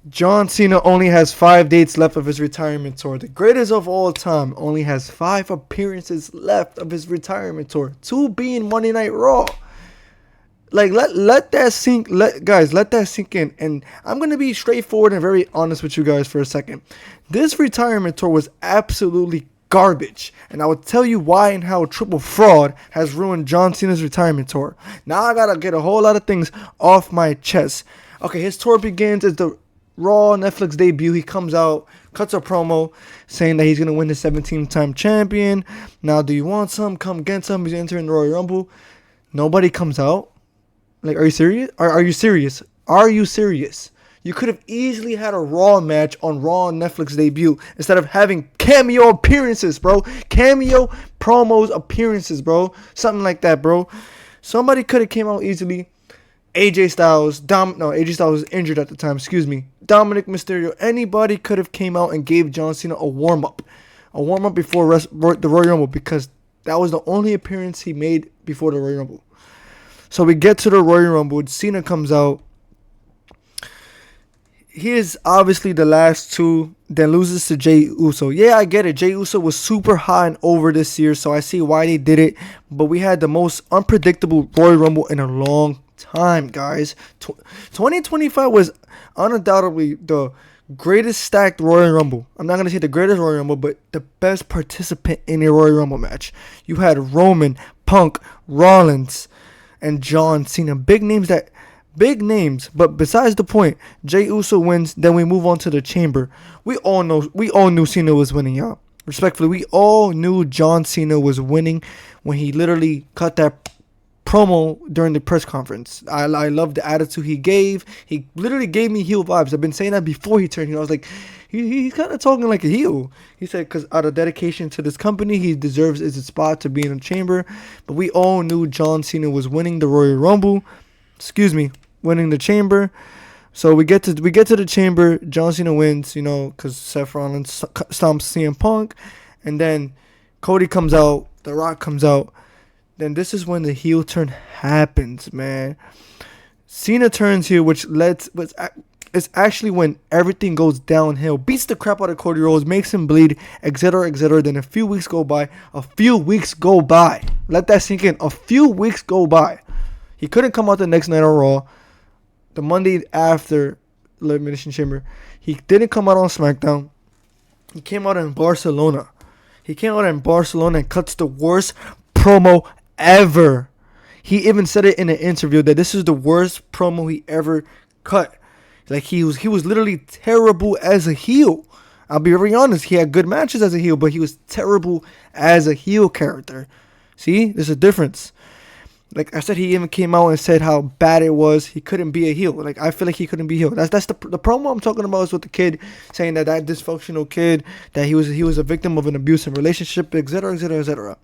John Cena only has 5 dates left of his retirement tour. The greatest of all time only has 5 appearances left of his retirement tour. 2 being Monday Night Raw. Like let that sink. Let that sink in. And I'm gonna be straightforward and very honest with you guys for a second. This retirement tour was absolutely garbage, and I will tell you why and how triple fraud has ruined John Cena's retirement tour. Now I gotta get a whole lot of things off my chest. Okay, his tour begins as the Raw Netflix debut. He comes out, cuts a promo saying that he's gonna win the 17-time champion. Now, do you want some? Come get some. He's entering the Royal Rumble. Nobody comes out. Like, are you serious? Are you serious? Are you serious? You could have easily had a Raw match on Raw Netflix debut instead of having cameo appearances, bro. Cameo promos appearances, bro. Something like that, bro. Somebody could have came out easily. AJ Styles, AJ Styles was injured at the time, excuse me. Dominic Mysterio, anybody could have came out and gave John Cena a warm-up. A warm-up before the Royal Rumble, because that was the only appearance he made before the Royal Rumble. So we get to the Royal Rumble. Cena comes out. He is obviously the last two, then loses to Jey Uso. Yeah, I get it. Jey Uso was super high and over this year, so I see why they did it. But we had the most unpredictable Royal Rumble in a long time, guys. 2025 was undoubtedly the greatest stacked Royal Rumble. I'm not going to say the greatest Royal Rumble, but the best participant in a Royal Rumble match. You had Roman, Punk, Rollins, and John Cena. Big names, but besides the point, Jey Uso wins, then we move on to the Chamber. We all knew Cena was winning, y'all. Respectfully, we all knew John Cena was winning when he literally cut that promo during the press conference. I love the attitude he gave. He literally gave me heel vibes. I've been saying that before he turned heel. I was like, he's kind of talking like a heel. He said, because out of dedication to this company, he deserves his spot to be in the Chamber. But we all knew John Cena was winning the Royal Rumble. Winning the Chamber. So we get to the Chamber. John Cena wins, because Seth Rollins stomps CM Punk. And then Cody comes out. The Rock comes out. Then this is when the heel turn happens, man. Cena turns heel, it's actually when everything goes downhill. Beats the crap out of Cody Rhodes, makes him bleed, etc., etc. Then a few weeks go by. Let that sink in. A few weeks go by. He couldn't come out the next night on Raw. The Monday after Elimination Chamber. He didn't come out on SmackDown. He came out in Barcelona. And cuts the worst promo ever. He even said it in an interview that this is the worst promo he ever cut. Like, he was literally terrible as a heel. I'll be very honest. He had good matches as a heel, but he was terrible as a heel character. See, there's a difference. Like I said, he even came out and said how bad it was. He couldn't be a heel. Like, I feel like he couldn't be a heel. That's the promo I'm talking about, is with the kid saying that dysfunctional kid, that he was a victim of an abusive relationship, etc., etc., etc.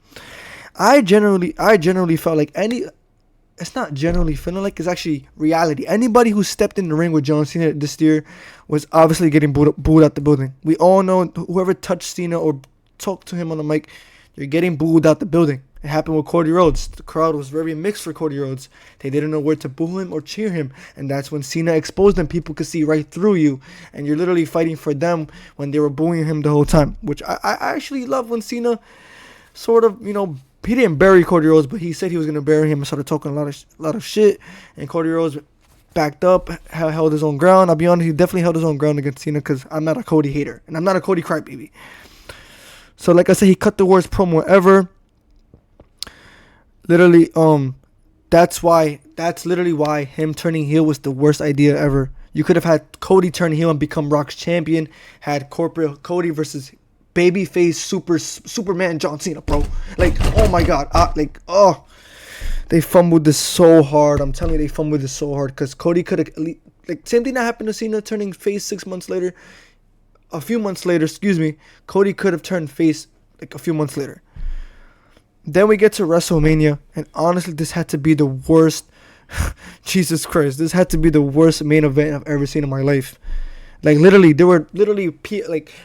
I generally felt like it's not generally feeling like, it's actually reality. Anybody who stepped in the ring with John Cena this year was obviously getting booed out the building. We all know whoever touched Cena or talked to him on the mic, you're getting booed out the building. It happened with Cody Rhodes. The crowd was very mixed for Cody Rhodes. They didn't know where to boo him or cheer him. And that's when Cena exposed them. People could see right through you. And you're literally fighting for them when they were booing him the whole time. Which I actually love when Cena sort of, he didn't bury Cody Rhodes, but he said he was going to bury him and started talking a lot of shit. And Cody Rhodes backed up, held his own ground. I'll be honest, he definitely held his own ground against Cena, because I'm not a Cody hater. And I'm not a Cody crybaby. So like I said, he cut the worst promo ever. Literally, that's literally why him turning heel was the worst idea ever. You could have had Cody turn heel and become Rock's champion. Had corporate Cody versus babyface Superman John Cena, bro. Like, oh my god, they fumbled this so hard. I'm telling you, they fumbled this so hard, because Cody could have, like, same thing that happened to Cena turning face 6 months later. A few months later, Cody could have turned face like a few months later. Then we get to WrestleMania, and honestly, this had to be the worst. Jesus Christ, this had to be the worst main event I've ever seen in my life. Like, literally, there were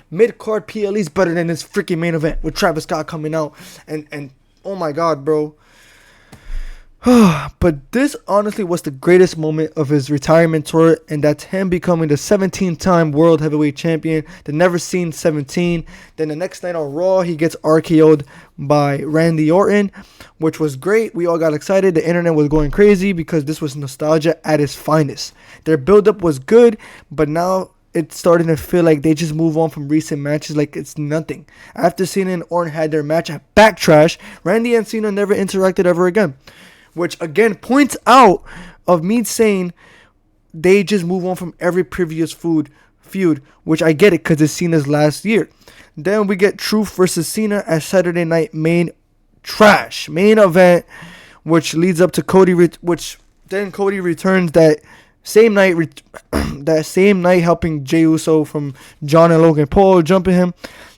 mid-card PLEs better than this freaking main event with Travis Scott coming out, and oh my god, bro. But this honestly was the greatest moment of his retirement tour, and that's him becoming the 17-time World Heavyweight Champion, the never seen 17. Then the next night on Raw, he gets RKO'd by Randy Orton, which was great. We all got excited. The internet was going crazy because this was nostalgia at its finest. Their build-up was good, but now it's starting to feel like they just move on from recent matches like it's nothing. After Cena and Orton had their match at Backtrash, Randy and Cena never interacted ever again. Which again points out of me saying they just move on from every previous feud, which I get it because it's Cena's last year. Then we get Truth versus Cena at Saturday Night main event, which leads up to Cody, which then Cody returns that same night, helping Jey Uso from John and Logan Paul, jumping him.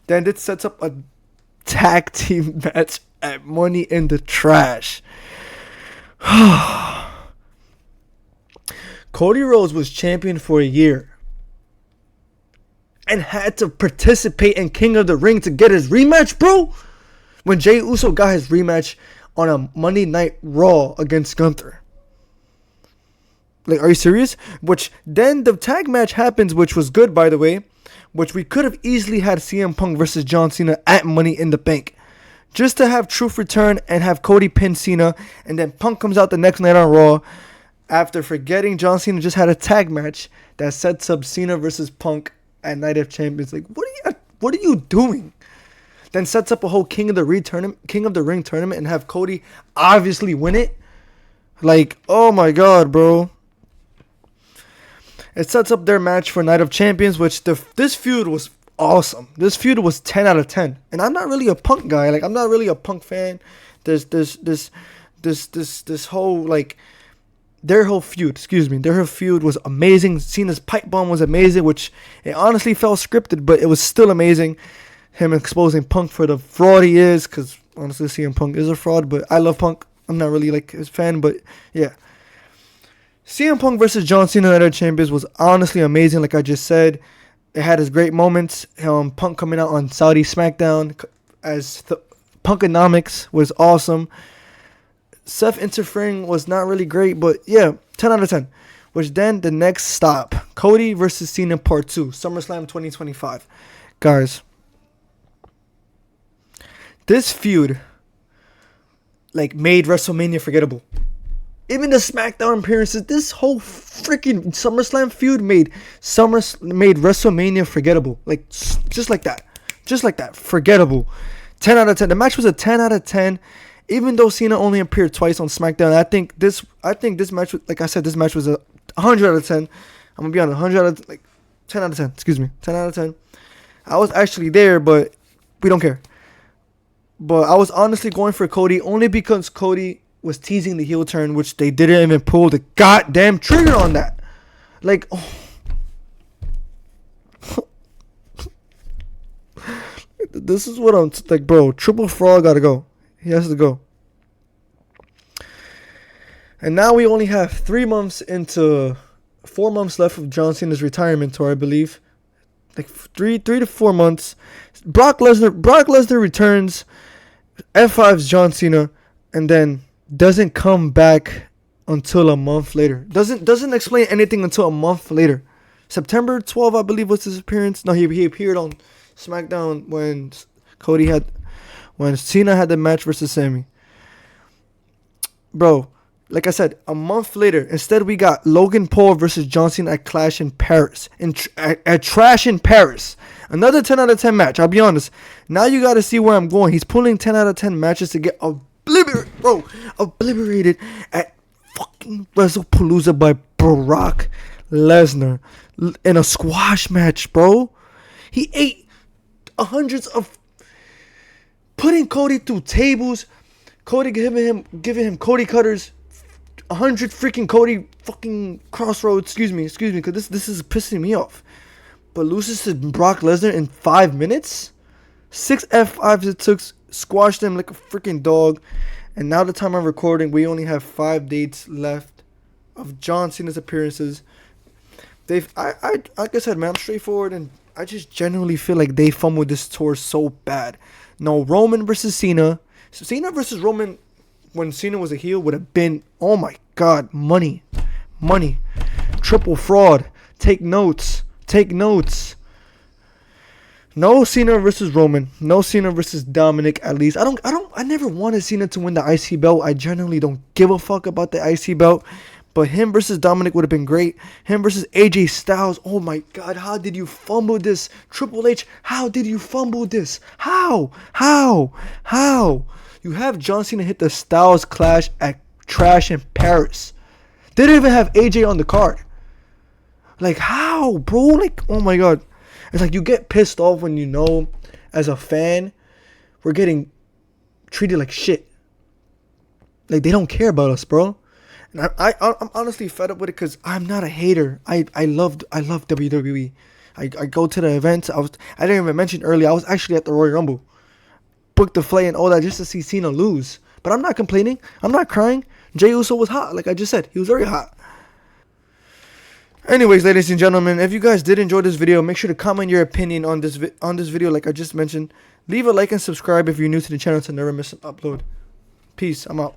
Then it sets up a tag team match at Money in the Trash. Cody Rhodes was champion for a year and had to participate in King of the Ring to get his rematch, bro. When Jey Uso got his rematch on a Monday Night Raw against Gunther. Like, are you serious? Which then the tag match happens, which was good, by the way, which we could have easily had CM Punk versus John Cena at Money in the Bank. Just to have Truth return and have Cody pin Cena, and then Punk comes out the next night on Raw after forgetting John Cena just had a tag match that sets up Cena versus Punk at Night of Champions. Like, what are you doing? Then sets up a whole King of the Ring tournament and have Cody obviously win it. Like, oh my god, bro. It sets up their match for Night of Champions, which this feud was awesome. This feud was 10 out of 10. And I'm not really a Punk guy. Like, I'm not really a Punk fan. This whole, like, their whole feud was amazing. Cena's pipe bomb was amazing, which it honestly felt scripted, but it was still amazing. Him exposing Punk for the fraud he is, because honestly, CM Punk is a fraud, but I love Punk. I'm not really, like, his fan, but yeah. CM Punk versus John Cena Night of Champions was honestly amazing, like I just said. It had its great moments. Punk coming out on Saudi SmackDown as Punkonomics was awesome. Seth interfering was not really great, but yeah, 10 out of 10. Which then the next stop, Cody versus Cena Part 2, SummerSlam 2025. Guys, this feud like made WrestleMania forgettable. Even the SmackDown appearances, this whole freaking SummerSlam feud made WrestleMania forgettable. Like, just like that. Forgettable. 10 out of 10. The match was a 10 out of 10. Even though Cena only appeared twice on SmackDown, I think this match, like I said, this match was a 100 out of 10. I'm going to be on 100 out of, 10 out of 10. Excuse me. 10 out of 10. I was actually there, but we don't care. But I was honestly going for Cody only because Cody was teasing the heel turn, which they didn't even pull the goddamn trigger on that. Like, oh. This is what I'm like, bro. Triple Frog gotta go. He has to go. And now we only have 4 months left of John Cena's retirement tour, I believe. Like 3 to 4 months. Brock Lesnar returns. F5's John Cena, and then doesn't come back until a month later. Doesn't explain anything until a month later. September 12th, I believe, was his appearance. No, he appeared on SmackDown when Cena had the match versus Sami. Bro, like I said, a month later, instead we got Logan Paul versus John Cena at Clash in Paris. At Trash in Paris. Another 10 out of 10 match, I'll be honest. Now you got to see where I'm going. He's pulling 10 out of 10 matches to get obliterated at fucking WrestlePalooza by Brock Lesnar in a squash match, bro. He ate hundreds of, putting Cody through tables, Cody giving him Cody cutters, 100 freaking Cody fucking crossroads. Excuse me, because this is pissing me off. But loses to Brock Lesnar in 5 minutes. 6 F5s it took, squashed him like a freaking dog. And now the time I'm recording, we only have 5 dates left of John Cena's appearances. Like I said, man, I'm straightforward, and I just genuinely feel like they fumbled this tour so bad. No, Roman versus Cena. Cena versus Roman when Cena was a heel would have been, oh my God, money. Triple fraud. Take notes. No Cena versus Roman. No Cena versus Dominic, at least. I never wanted Cena to win the IC belt. I genuinely don't give a fuck about the IC belt. But him versus Dominic would have been great. Him versus AJ Styles. Oh my God, how did you fumble this? Triple H, how did you fumble this? How? You have John Cena hit the Styles Clash at Trash in Paris. They didn't even have AJ on the card. Like, how, bro? Like, oh my God. It's like you get pissed off when you know, as a fan, we're getting treated like shit. Like, they don't care about us, bro. And I'm honestly fed up with it because I'm not a hater. I love WWE. I go to the events. I didn't even mention earlier, I was actually at the Royal Rumble. Booked the flight and all that just to see Cena lose. But I'm not complaining. I'm not crying. Jey Uso was hot, like I just said. He was very hot. Anyways, ladies and gentlemen, if you guys did enjoy this video, make sure to comment your opinion on this video like I just mentioned. Leave a like and subscribe if you're new to the channel to never miss an upload. Peace. I'm out.